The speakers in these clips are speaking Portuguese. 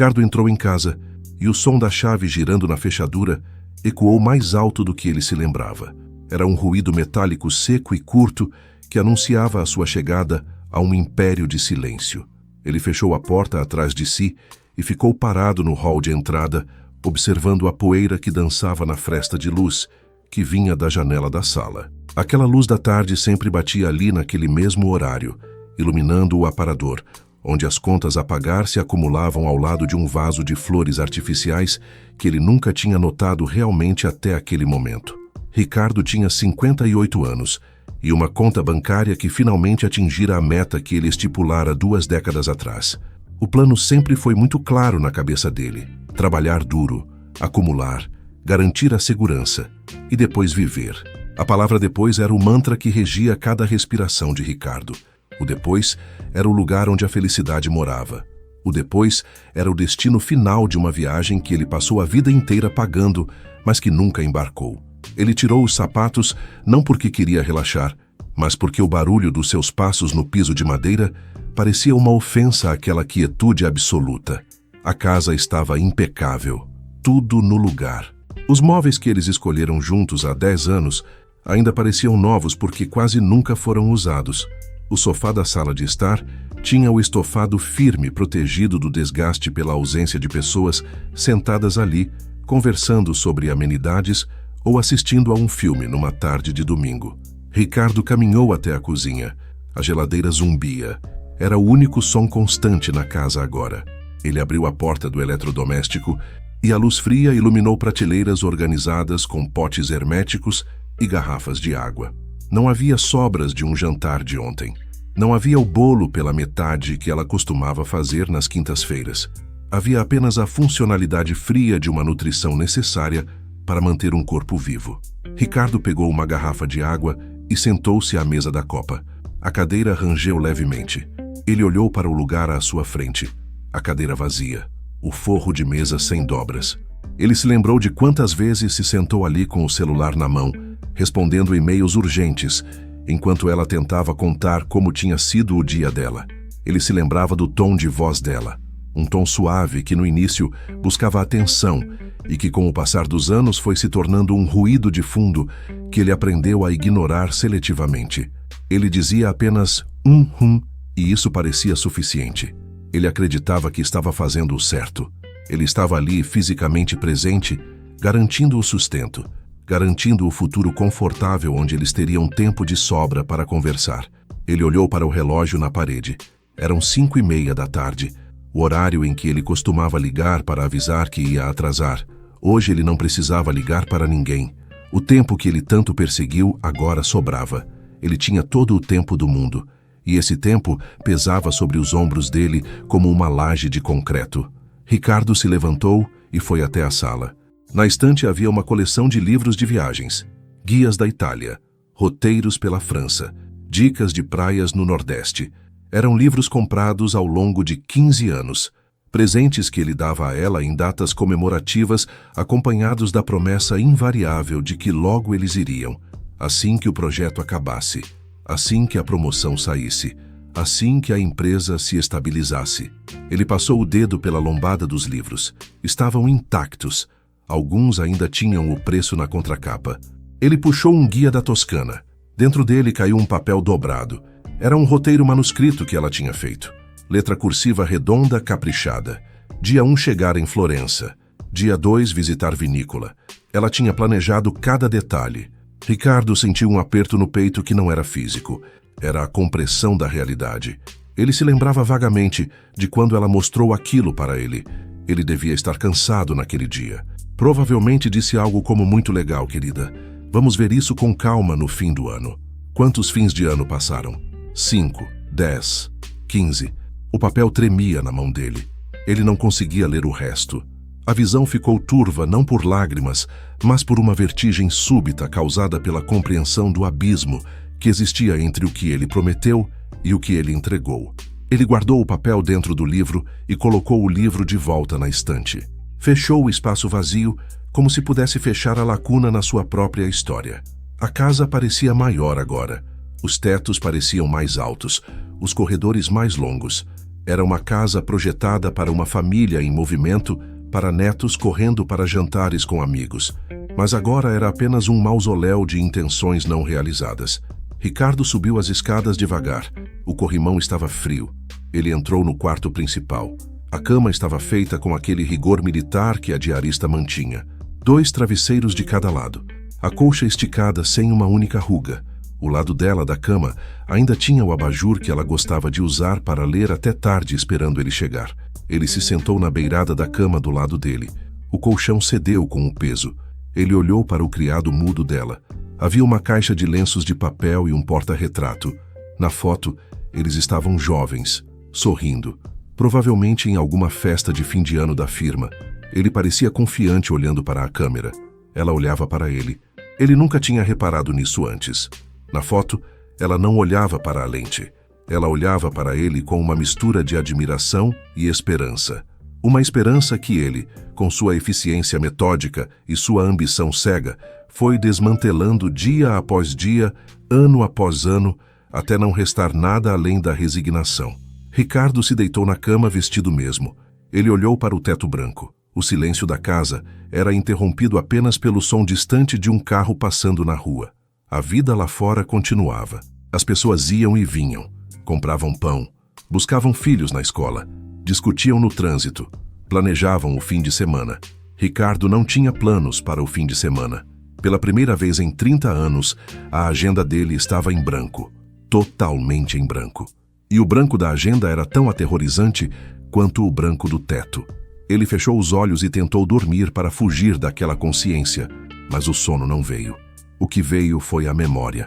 Ricardo entrou em casa e o som da chave girando na fechadura ecoou mais alto do que ele se lembrava. Era um ruído metálico seco e curto que anunciava a sua chegada a um império de silêncio. Ele fechou a porta atrás de si e ficou parado no hall de entrada, observando a poeira que dançava na fresta de luz que vinha da janela da sala. Aquela luz da tarde sempre batia ali naquele mesmo horário, iluminando o aparador, onde as contas a pagar se acumulavam ao lado de um vaso de flores artificiais que ele nunca tinha notado realmente até aquele momento. Ricardo tinha 58 anos e uma conta bancária que finalmente atingira a meta que ele estipulara 2 décadas atrás. O plano sempre foi muito claro na cabeça dele: trabalhar duro, acumular, garantir a segurança e depois viver. A palavra depois era o mantra que regia cada respiração de Ricardo. O depois era o lugar onde a felicidade morava. O depois era o destino final de uma viagem que ele passou a vida inteira pagando, mas que nunca embarcou. Ele tirou os sapatos não porque queria relaxar, mas porque o barulho dos seus passos no piso de madeira parecia uma ofensa àquela quietude absoluta. A casa estava impecável, tudo no lugar. Os móveis que eles escolheram juntos há 10 anos ainda pareciam novos porque quase nunca foram usados. O sofá da sala de estar tinha o estofado firme, protegido do desgaste pela ausência de pessoas sentadas ali, conversando sobre amenidades ou assistindo a um filme numa tarde de domingo. Ricardo caminhou até a cozinha. A geladeira zumbia. Era o único som constante na casa agora. Ele abriu a porta do eletrodoméstico e a luz fria iluminou prateleiras organizadas com potes herméticos e garrafas de água. Não havia sobras de um jantar de ontem. Não havia o bolo pela metade que ela costumava fazer nas quintas-feiras. Havia apenas a funcionalidade fria de uma nutrição necessária para manter um corpo vivo. Ricardo pegou uma garrafa de água e sentou-se à mesa da copa. A cadeira rangeu levemente. Ele olhou para o lugar à sua frente. A cadeira vazia. O forro de mesa sem dobras. Ele se lembrou de quantas vezes se sentou ali com o celular na mão, respondendo e-mails urgentes, enquanto ela tentava contar como tinha sido o dia dela. Ele se lembrava do tom de voz dela, um tom suave que no início buscava atenção e que com o passar dos anos foi se tornando um ruído de fundo que ele aprendeu a ignorar seletivamente. Ele dizia apenas e isso parecia suficiente. Ele acreditava que estava fazendo o certo. Ele estava ali fisicamente presente, garantindo o sustento, garantindo o futuro confortável onde eles teriam tempo de sobra para conversar. Ele olhou para o relógio na parede. Eram 5:30 da tarde, o horário em que ele costumava ligar para avisar que ia atrasar. Hoje ele não precisava ligar para ninguém. O tempo que ele tanto perseguiu agora sobrava. Ele tinha todo o tempo do mundo, e esse tempo pesava sobre os ombros dele como uma laje de concreto. Ricardo se levantou e foi até a sala. Na estante havia uma coleção de livros de viagens, guias da Itália, roteiros pela França, dicas de praias no Nordeste. Eram livros comprados ao longo de 15 anos, presentes que ele dava a ela em datas comemorativas, acompanhados da promessa invariável de que logo eles iriam, assim que o projeto acabasse, assim que a promoção saísse, assim que a empresa se estabilizasse. Ele passou o dedo pela lombada dos livros. Estavam intactos. Alguns ainda tinham o preço na contracapa. Ele puxou um guia da Toscana. Dentro dele caiu um papel dobrado. Era um roteiro manuscrito que ela tinha feito. Letra cursiva redonda, caprichada. Dia 1 chegar em Florença. Dia 2 visitar vinícola. Ela tinha planejado cada detalhe. Ricardo sentiu um aperto no peito que não era físico. Era a compressão da realidade. Ele se lembrava vagamente de quando ela mostrou aquilo para ele. Ele devia estar cansado naquele dia. Provavelmente disse algo como: muito legal, querida. Vamos ver isso com calma no fim do ano. Quantos fins de ano passaram? 5, 10, 15. O papel tremia na mão dele. Ele não conseguia ler o resto. A visão ficou turva não por lágrimas, mas por uma vertigem súbita causada pela compreensão do abismo que existia entre o que ele prometeu e o que ele entregou. Ele guardou o papel dentro do livro e colocou o livro de volta na estante. Fechou o espaço vazio, como se pudesse fechar a lacuna na sua própria história. A casa parecia maior agora. Os tetos pareciam mais altos, os corredores mais longos. Era uma casa projetada para uma família em movimento, para netos correndo para jantares com amigos. Mas agora era apenas um mausoléu de intenções não realizadas. Ricardo subiu as escadas devagar. O corrimão estava frio. Ele entrou no quarto principal. A cama estava feita com aquele rigor militar que a diarista mantinha. 2 travesseiros de cada lado. A colcha esticada sem uma única ruga. O lado dela da cama ainda tinha o abajur que ela gostava de usar para ler até tarde esperando ele chegar. Ele se sentou na beirada da cama do lado dele. O colchão cedeu com o peso. Ele olhou para o criado mudo dela. Havia uma caixa de lenços de papel e um porta-retrato. Na foto, eles estavam jovens, sorrindo. Provavelmente em alguma festa de fim de ano da firma. Ele parecia confiante olhando para a câmera. Ela olhava para ele. Ele nunca tinha reparado nisso antes. Na foto, ela não olhava para a lente. Ela olhava para ele com uma mistura de admiração e esperança. Uma esperança que ele, com sua eficiência metódica e sua ambição cega, foi desmantelando dia após dia, ano após ano, até não restar nada além da resignação. Ricardo se deitou na cama vestido mesmo. Ele olhou para o teto branco. O silêncio da casa era interrompido apenas pelo som distante de um carro passando na rua. A vida lá fora continuava. As pessoas iam e vinham, compravam pão, buscavam filhos na escola, discutiam no trânsito, planejavam o fim de semana. Ricardo não tinha planos para o fim de semana. Pela primeira vez em 30 anos, a agenda dele estava em branco, totalmente em branco. E o branco da agenda era tão aterrorizante quanto o branco do teto. Ele fechou os olhos e tentou dormir para fugir daquela consciência, mas o sono não veio. O que veio foi a memória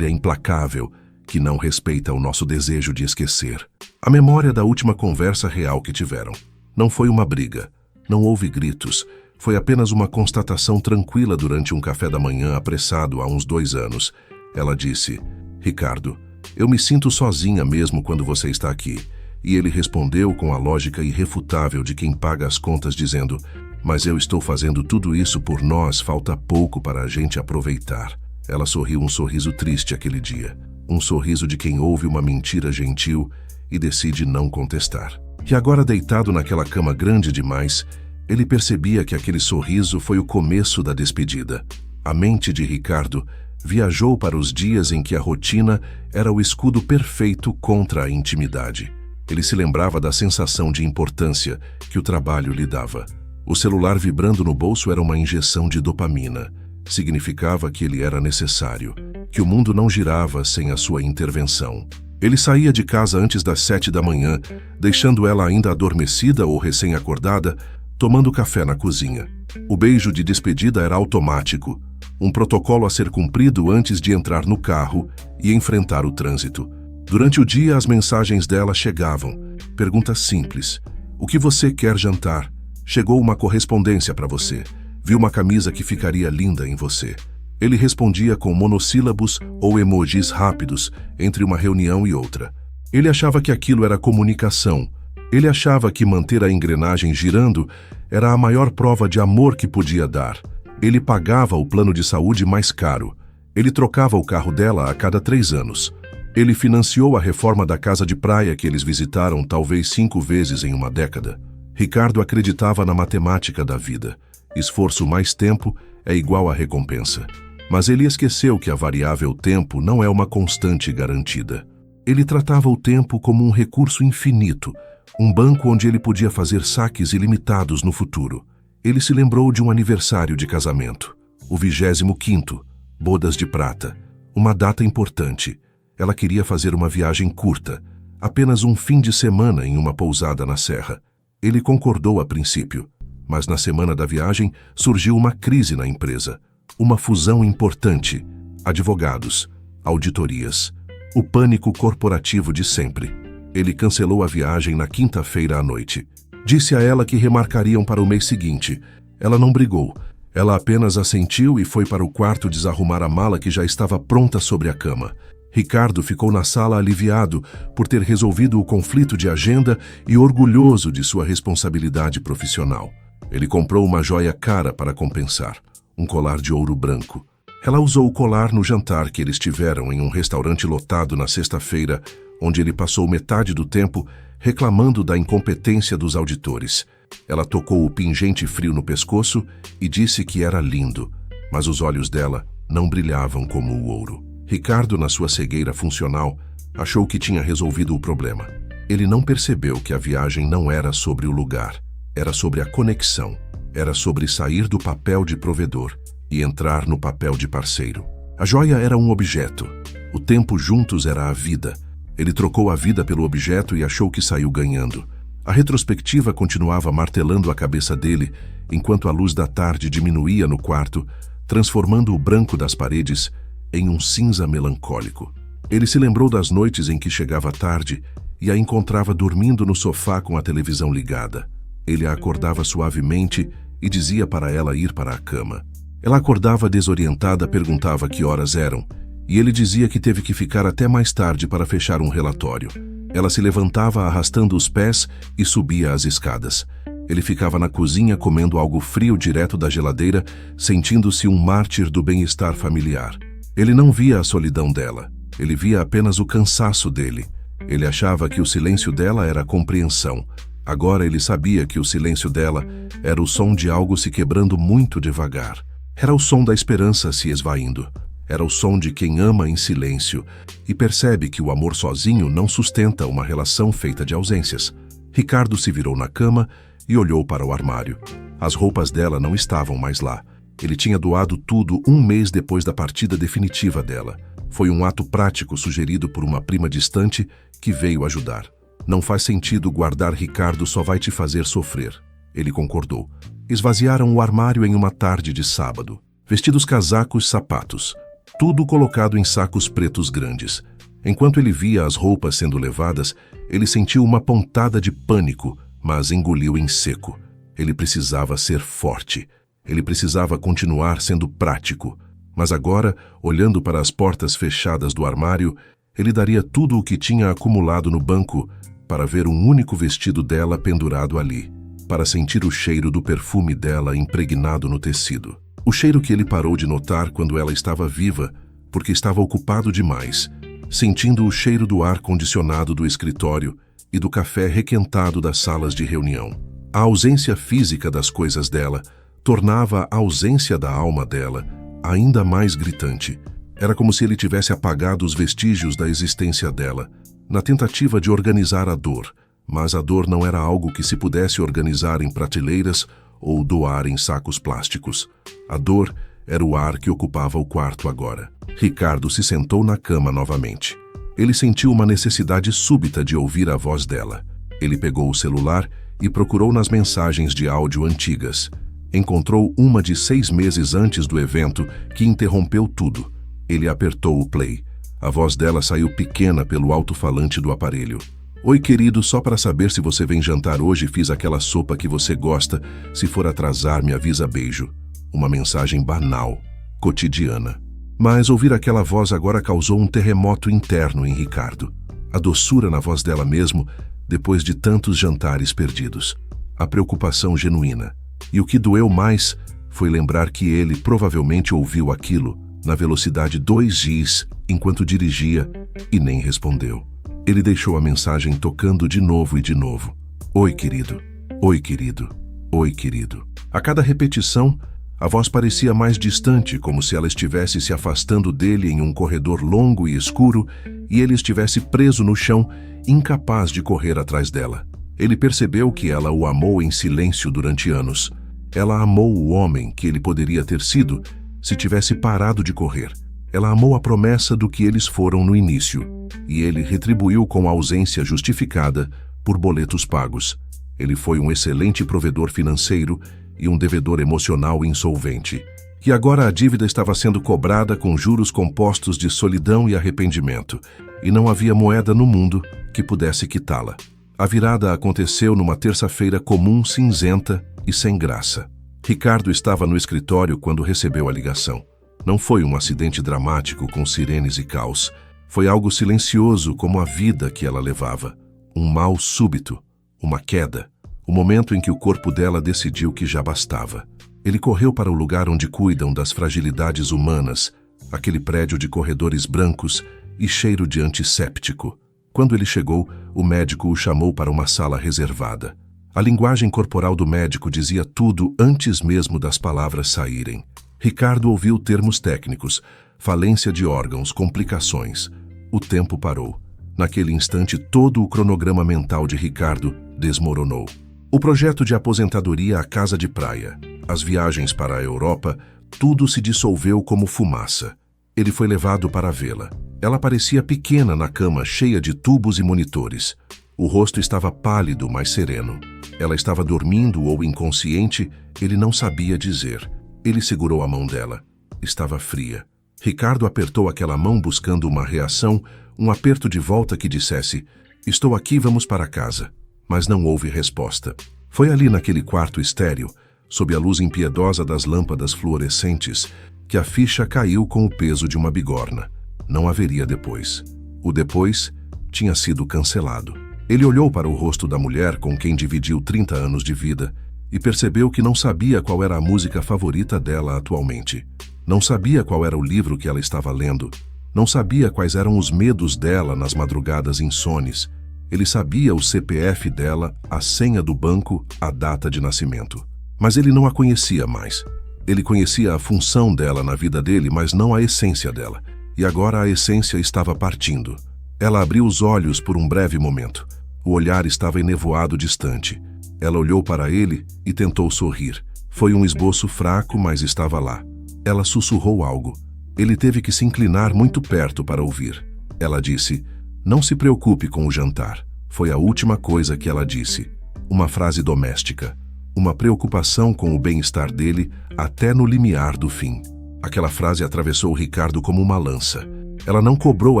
implacável, que não respeita o nosso desejo de esquecer. A memória da última conversa real que tiveram. Não foi uma briga, não houve gritos, foi apenas uma constatação tranquila durante um café da manhã apressado há uns 2 anos. Ela disse: Ricardo, eu me sinto sozinha mesmo quando você está aqui. E ele respondeu com a lógica irrefutável de quem paga as contas dizendo: mas eu estou fazendo tudo isso por nós, falta pouco para a gente aproveitar. Ela sorriu um sorriso triste aquele dia. Um sorriso de quem ouve uma mentira gentil e decide não contestar. E agora, deitado naquela cama grande demais, ele percebia que aquele sorriso foi o começo da despedida. A mente de Ricardo viajou para os dias em que a rotina era o escudo perfeito contra a intimidade. Ele se lembrava da sensação de importância que o trabalho lhe dava. O celular vibrando no bolso era uma injeção de dopamina. Significava que ele era necessário, que o mundo não girava sem a sua intervenção. Ele saía de casa antes das 7 da manhã, deixando ela ainda adormecida ou recém-acordada, tomando café na cozinha. O beijo de despedida era automático, um protocolo a ser cumprido antes de entrar no carro e enfrentar o trânsito. Durante o dia, as mensagens dela chegavam. Perguntas simples. O que você quer jantar? Chegou uma correspondência para você. Vi uma camisa que ficaria linda em você. Ele respondia com monossílabos ou emojis rápidos entre uma reunião e outra. Ele achava que aquilo era comunicação. Ele achava que manter a engrenagem girando era a maior prova de amor que podia dar. Ele pagava o plano de saúde mais caro. Ele trocava o carro dela a cada 3 anos. Ele financiou a reforma da casa de praia que eles visitaram talvez 5 vezes em uma década. Ricardo acreditava na matemática da vida. Esforço mais tempo é igual a recompensa. Mas ele esqueceu que a variável tempo não é uma constante garantida. Ele tratava o tempo como um recurso infinito, um banco onde ele podia fazer saques ilimitados no futuro. Ele se lembrou de um aniversário de casamento, o 25º, bodas de prata, uma data importante. Ela queria fazer uma viagem curta, apenas um fim de semana em uma pousada na serra. Ele concordou a princípio, mas na semana da viagem surgiu uma crise na empresa. Uma fusão importante, advogados, auditorias, o pânico corporativo de sempre. Ele cancelou a viagem na quinta-feira à noite. Disse a ela que remarcariam para o mês seguinte. Ela não brigou. Ela apenas assentiu e foi para o quarto desarrumar a mala que já estava pronta sobre a cama. Ricardo ficou na sala aliviado por ter resolvido o conflito de agenda e orgulhoso de sua responsabilidade profissional. Ele comprou uma joia cara para compensar, um colar de ouro branco. Ela usou o colar no jantar que eles tiveram em um restaurante lotado na sexta-feira, onde ele passou metade do tempo reclamando da incompetência dos auditores. Ela tocou o pingente frio no pescoço e disse que era lindo, mas os olhos dela não brilhavam como o ouro. Ricardo, na sua cegueira funcional, achou que tinha resolvido o problema. Ele não percebeu que a viagem não era sobre o lugar, era sobre a conexão, era sobre sair do papel de provedor e entrar no papel de parceiro. A joia era um objeto, o tempo juntos era a vida. Ele trocou a vida pelo objeto e achou que saiu ganhando. A retrospectiva continuava martelando a cabeça dele, enquanto a luz da tarde diminuía no quarto, transformando o branco das paredes em um cinza melancólico. Ele se lembrou das noites em que chegava tarde e a encontrava dormindo no sofá com a televisão ligada. Ele a acordava suavemente e dizia para ela ir para a cama. Ela acordava desorientada, perguntava que horas eram, e ele dizia que teve que ficar até mais tarde para fechar um relatório. Ela se levantava arrastando os pés e subia as escadas. Ele ficava na cozinha comendo algo frio direto da geladeira, sentindo-se um mártir do bem-estar familiar. Ele não via a solidão dela, ele via apenas o cansaço dele. Ele achava que o silêncio dela era compreensão. Agora ele sabia que o silêncio dela era o som de algo se quebrando muito devagar. Era o som da esperança se esvaindo. Era o som de quem ama em silêncio e percebe que o amor sozinho não sustenta uma relação feita de ausências. Ricardo se virou na cama e olhou para o armário. As roupas dela não estavam mais lá. Ele tinha doado tudo um mês depois da partida definitiva dela. Foi um ato prático sugerido por uma prima distante que veio ajudar. Não faz sentido guardar Ricardo, só vai te fazer sofrer. Ele concordou. Esvaziaram o armário em uma tarde de sábado. Vestidos, casacos, sapatos. Tudo colocado em sacos pretos grandes. Enquanto ele via as roupas sendo levadas, ele sentiu uma pontada de pânico, mas engoliu em seco. Ele precisava ser forte. Ele precisava continuar sendo prático. Mas agora, olhando para as portas fechadas do armário, ele daria tudo o que tinha acumulado no banco para ver um único vestido dela pendurado ali, para sentir o cheiro do perfume dela impregnado no tecido. O cheiro que ele parou de notar quando ela estava viva, porque estava ocupado demais, sentindo o cheiro do ar condicionado do escritório e do café requentado das salas de reunião. A ausência física das coisas dela tornava a ausência da alma dela ainda mais gritante. Era como se ele tivesse apagado os vestígios da existência dela, na tentativa de organizar a dor, mas a dor não era algo que se pudesse organizar em prateleiras ou doar em sacos plásticos. A dor era o ar que ocupava o quarto agora. Ricardo se sentou na cama novamente. Ele sentiu uma necessidade súbita de ouvir a voz dela. Ele pegou o celular e procurou nas mensagens de áudio antigas. Encontrou uma de 6 meses antes do evento que interrompeu tudo. Ele apertou o play. A voz dela saiu pequena pelo alto-falante do aparelho. Oi, querido, só para saber se você vem jantar hoje, fiz aquela sopa que você gosta. Se for atrasar, me avisa, beijo. Uma mensagem banal, cotidiana. Mas ouvir aquela voz agora causou um terremoto interno em Ricardo. A doçura na voz dela mesmo, depois de tantos jantares perdidos. A preocupação genuína. E o que doeu mais foi lembrar que ele provavelmente ouviu aquilo na velocidade 2Gs enquanto dirigia e nem respondeu. Ele deixou a mensagem tocando de novo e de novo. Oi, querido. Oi, querido. Oi, querido. A cada repetição, a voz parecia mais distante, como se ela estivesse se afastando dele em um corredor longo e escuro e ele estivesse preso no chão, incapaz de correr atrás dela. Ele percebeu que ela o amou em silêncio durante anos. Ela amou o homem que ele poderia ter sido se tivesse parado de correr. Ela amou a promessa do que eles foram no início, e ele retribuiu com a ausência justificada por boletos pagos. Ele foi um excelente provedor financeiro e um devedor emocional insolvente. E agora a dívida estava sendo cobrada com juros compostos de solidão e arrependimento, e não havia moeda no mundo que pudesse quitá-la. A virada aconteceu numa terça-feira comum, cinzenta e sem graça. Ricardo estava no escritório quando recebeu a ligação. Não foi um acidente dramático com sirenes e caos. Foi algo silencioso como a vida que ela levava. Um mal súbito, uma queda. O momento em que o corpo dela decidiu que já bastava. Ele correu para o lugar onde cuidam das fragilidades humanas, aquele prédio de corredores brancos e cheiro de antisséptico. Quando ele chegou, o médico o chamou para uma sala reservada. A linguagem corporal do médico dizia tudo antes mesmo das palavras saírem. Ricardo ouviu termos técnicos: falência de órgãos, complicações. O tempo parou. Naquele instante, todo o cronograma mental de Ricardo desmoronou. O projeto de aposentadoria à casa de praia, as viagens para a Europa, tudo se dissolveu como fumaça. Ele foi levado para vê-la. Ela parecia pequena na cama, cheia de tubos e monitores. O rosto estava pálido, mas sereno. Ela estava dormindo ou inconsciente, ele não sabia dizer. Ele segurou a mão dela. Estava fria. Ricardo apertou aquela mão buscando uma reação, um aperto de volta que dissesse: "Estou aqui, vamos para casa." Mas não houve resposta. Foi ali naquele quarto estéril, sob a luz impiedosa das lâmpadas fluorescentes, que a ficha caiu com o peso de uma bigorna. Não haveria depois. O depois tinha sido cancelado. Ele olhou para o rosto da mulher com quem dividiu 30 anos de vida e percebeu que não sabia qual era a música favorita dela atualmente. Não sabia qual era o livro que ela estava lendo. Não sabia quais eram os medos dela nas madrugadas insones. Ele sabia o CPF dela, a senha do banco, a data de nascimento. Mas ele não a conhecia mais. Ele conhecia a função dela na vida dele, mas não a essência dela. E agora a essência estava partindo. Ela abriu os olhos por um breve momento. O olhar estava enevoado distante. Ela olhou para ele e tentou sorrir. Foi um esboço fraco, mas estava lá. Ela sussurrou algo. Ele teve que se inclinar muito perto para ouvir. Ela disse: "Não se preocupe com o jantar." Foi a última coisa que ela disse. Uma frase doméstica. Uma preocupação com o bem-estar dele até no limiar do fim. Aquela frase atravessou Ricardo como uma lança. Ela não cobrou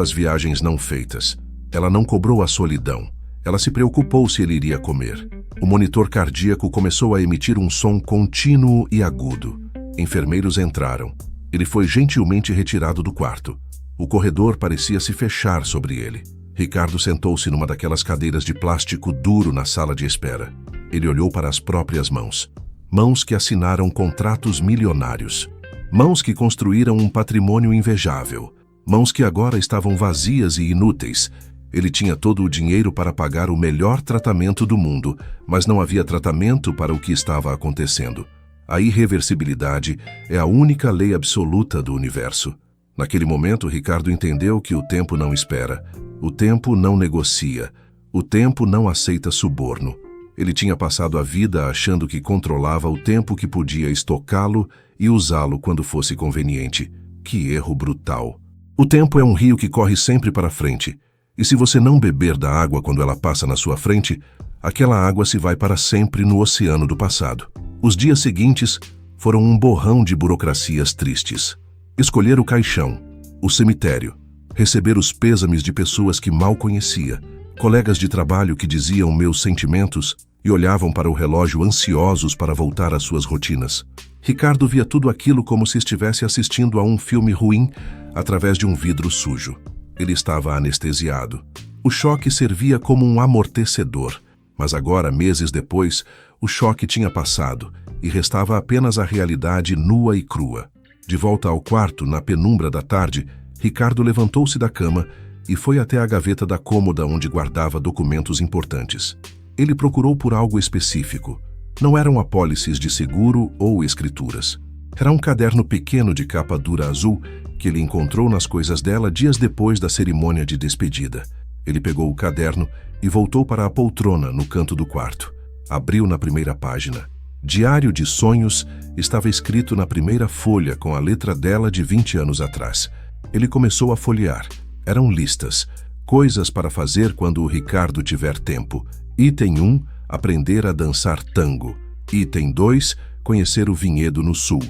as viagens não feitas. Ela não cobrou a solidão. Ela se preocupou se ele iria comer. O monitor cardíaco começou a emitir um som contínuo e agudo. Enfermeiros entraram. Ele foi gentilmente retirado do quarto. O corredor parecia se fechar sobre ele. Ricardo sentou-se numa daquelas cadeiras de plástico duro na sala de espera. Ele olhou para as próprias mãos. Mãos que assinaram contratos milionários. Mãos que construíram um patrimônio invejável. Mãos que agora estavam vazias e inúteis. Ele tinha todo o dinheiro para pagar o melhor tratamento do mundo, mas não havia tratamento para o que estava acontecendo. A irreversibilidade é a única lei absoluta do universo. Naquele momento, Ricardo entendeu que o tempo não espera. O tempo não negocia. O tempo não aceita suborno. Ele tinha passado a vida achando que controlava o tempo, que podia estocá-lo e usá-lo quando fosse conveniente. Que erro brutal! O tempo é um rio que corre sempre para frente. E se você não beber da água quando ela passa na sua frente, aquela água se vai para sempre no oceano do passado. Os dias seguintes foram um borrão de burocracias tristes. Escolher o caixão, o cemitério, receber os pêsames de pessoas que mal conhecia, colegas de trabalho que diziam meus sentimentos e olhavam para o relógio ansiosos para voltar às suas rotinas. Ricardo via tudo aquilo como se estivesse assistindo a um filme ruim através de um vidro sujo. Ele estava anestesiado. O choque servia como um amortecedor, mas agora, meses depois, o choque tinha passado e restava apenas a realidade nua e crua. De volta ao quarto, na penumbra da tarde, Ricardo levantou-se da cama e foi até a gaveta da cômoda onde guardava documentos importantes. Ele procurou por algo específico. Não eram apólices de seguro ou escrituras. Era um caderno pequeno de capa dura azul que ele encontrou nas coisas dela dias depois da cerimônia de despedida. Ele pegou o caderno e voltou para a poltrona no canto do quarto. Abriu na primeira página. Diário de Sonhos estava escrito na primeira folha com a letra dela de 20 anos atrás. Ele começou a folhear. Eram listas. Coisas para fazer quando o Ricardo tiver tempo. Item 1, aprender a dançar tango. Item 2, conhecer o vinhedo no sul.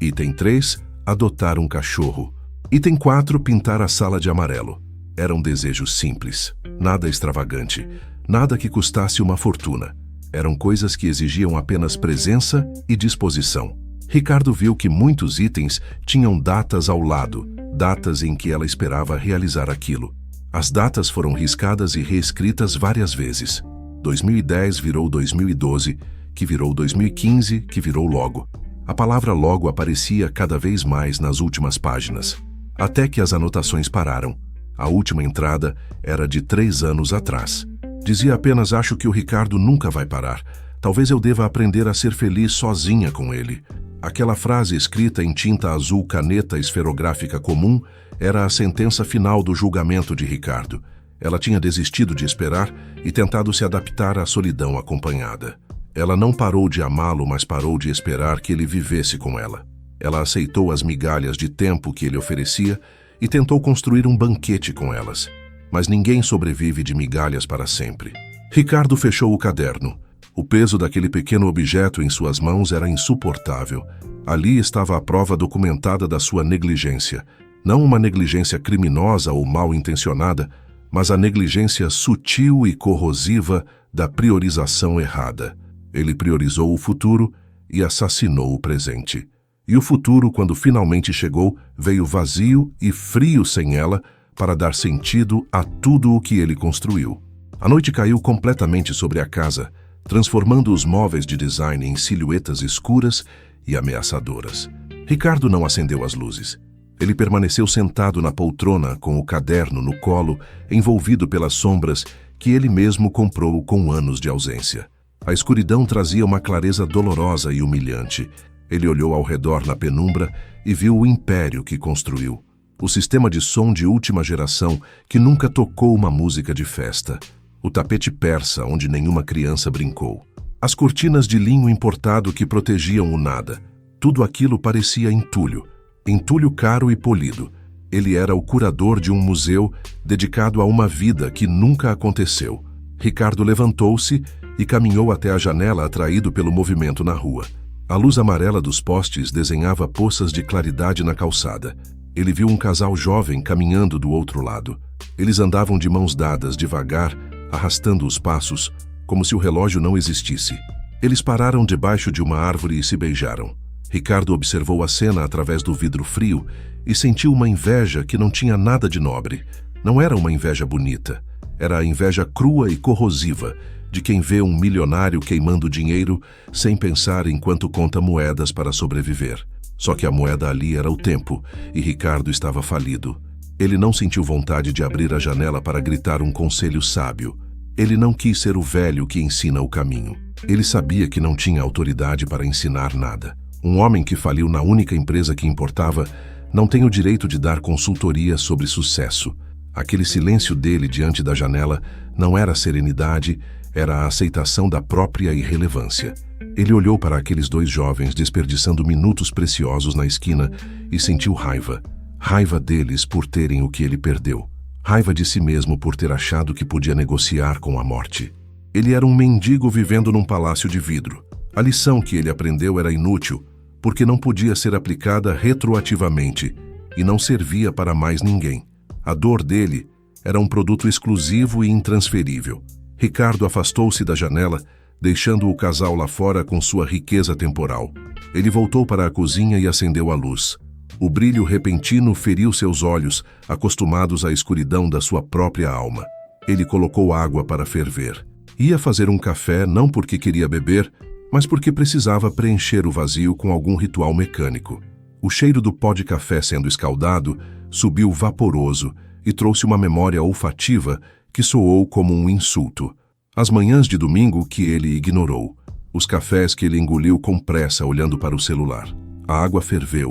Item 3, adotar um cachorro. Item 4, pintar a sala de amarelo. Eram desejos simples, nada extravagante, nada que custasse uma fortuna. Eram coisas que exigiam apenas presença e disposição. Ricardo viu que muitos itens tinham datas ao lado, datas em que ela esperava realizar aquilo. As datas foram riscadas e reescritas várias vezes. 2010 virou 2012, que virou 2015, que virou logo. A palavra logo aparecia cada vez mais nas últimas páginas. Até que as anotações pararam. A última entrada era de 3 anos atrás. Dizia apenas: acho que o Ricardo nunca vai parar. Talvez eu deva aprender a ser feliz sozinha com ele. Aquela frase escrita em tinta azul caneta esferográfica comum era a sentença final do julgamento de Ricardo. Ela tinha desistido de esperar e tentado se adaptar à solidão acompanhada. Ela não parou de amá-lo, mas parou de esperar que ele vivesse com ela. Ela aceitou as migalhas de tempo que ele oferecia e tentou construir um banquete com elas. Mas ninguém sobrevive de migalhas para sempre. Ricardo fechou o caderno. O peso daquele pequeno objeto em suas mãos era insuportável. Ali estava a prova documentada da sua negligência. Não uma negligência criminosa ou mal intencionada, mas a negligência sutil e corrosiva da priorização errada. Ele priorizou o futuro e assassinou o presente. E o futuro, quando finalmente chegou, veio vazio e frio sem ela para dar sentido a tudo o que ele construiu. A noite caiu completamente sobre a casa, transformando os móveis de design em silhuetas escuras e ameaçadoras. Ricardo não acendeu as luzes. Ele permaneceu sentado na poltrona com o caderno no colo, envolvido pelas sombras que ele mesmo comprou com anos de ausência. A escuridão trazia uma clareza dolorosa e humilhante. Ele olhou ao redor na penumbra e viu o império que construiu. O sistema de som de última geração que nunca tocou uma música de festa. O tapete persa onde nenhuma criança brincou. As cortinas de linho importado que protegiam o nada. Tudo aquilo parecia entulho. Entulho caro e polido. Ele era o curador de um museu dedicado a uma vida que nunca aconteceu. Ricardo levantou-se e caminhou até a janela, atraído pelo movimento na rua. A luz amarela dos postes desenhava poças de claridade na calçada. Ele viu um casal jovem caminhando do outro lado. Eles andavam de mãos dadas, devagar, arrastando os passos, como se o relógio não existisse. Eles pararam debaixo de uma árvore e se beijaram. Ricardo observou a cena através do vidro frio e sentiu uma inveja que não tinha nada de nobre. Não era uma inveja bonita. Era a inveja crua e corrosiva de quem vê um milionário queimando dinheiro sem pensar enquanto conta moedas para sobreviver. Só que a moeda ali era o tempo, e Ricardo estava falido. Ele não sentiu vontade de abrir a janela para gritar um conselho sábio. Ele não quis ser o velho que ensina o caminho. Ele sabia que não tinha autoridade para ensinar nada. Um homem que faliu na única empresa que importava não tem o direito de dar consultoria sobre sucesso. Aquele silêncio dele diante da janela não era serenidade, era a aceitação da própria irrelevância. Ele olhou para aqueles 2 jovens desperdiçando minutos preciosos na esquina e sentiu raiva. Raiva deles por terem o que ele perdeu. Raiva de si mesmo por ter achado que podia negociar com a morte. Ele era um mendigo vivendo num palácio de vidro. A lição que ele aprendeu era inútil, porque não podia ser aplicada retroativamente e não servia para mais ninguém. A dor dele era um produto exclusivo e intransferível. Ricardo afastou-se da janela, deixando o casal lá fora com sua riqueza temporal. Ele voltou para a cozinha e acendeu a luz. O brilho repentino feriu seus olhos, acostumados à escuridão da sua própria alma. Ele colocou água para ferver. Ia fazer um café não porque queria beber, mas porque precisava preencher o vazio com algum ritual mecânico. O cheiro do pó de café sendo escaldado subiu vaporoso e trouxe uma memória olfativa que soou como um insulto. As manhãs de domingo que ele ignorou. Os cafés que ele engoliu com pressa olhando para o celular. A água ferveu.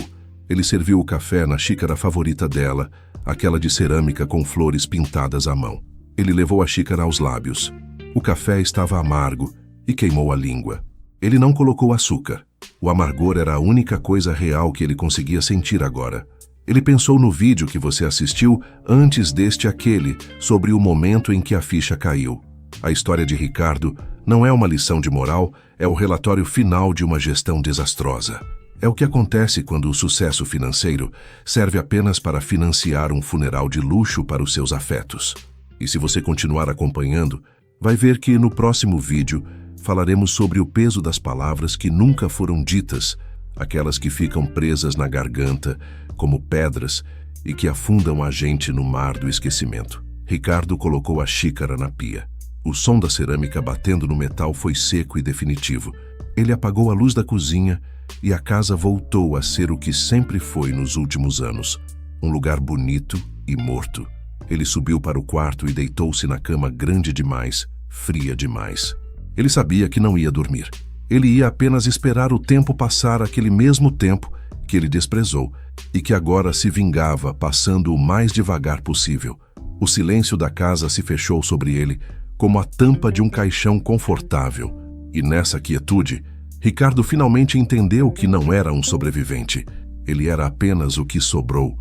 Ele serviu o café na xícara favorita dela, aquela de cerâmica com flores pintadas à mão. Ele levou a xícara aos lábios. O café estava amargo e queimou a língua. Ele não colocou açúcar. O amargor era a única coisa real que ele conseguia sentir agora. Ele pensou no vídeo que você assistiu antes deste aquele, sobre o momento em que a ficha caiu. A história de Ricardo não é uma lição de moral, é o relatório final de uma gestão desastrosa. É o que acontece quando o sucesso financeiro serve apenas para financiar um funeral de luxo para os seus afetos. E se você continuar acompanhando, vai ver que no próximo vídeo falaremos sobre o peso das palavras que nunca foram ditas, aquelas que ficam presas na garganta como pedras e que afundam a gente no mar do esquecimento. Ricardo colocou a xícara na pia. O som da cerâmica batendo no metal foi seco e definitivo. Ele apagou a luz da cozinha e a casa voltou a ser o que sempre foi nos últimos anos, um lugar bonito e morto. Ele subiu para o quarto e deitou-se na cama grande demais, fria demais. Ele sabia que não ia dormir. Ele ia apenas esperar o tempo passar, aquele mesmo tempo que ele desprezou e que agora se vingava, passando o mais devagar possível. O silêncio da casa se fechou sobre ele como a tampa de um caixão confortável. E nessa quietude, Ricardo finalmente entendeu que não era um sobrevivente. Ele era apenas o que sobrou.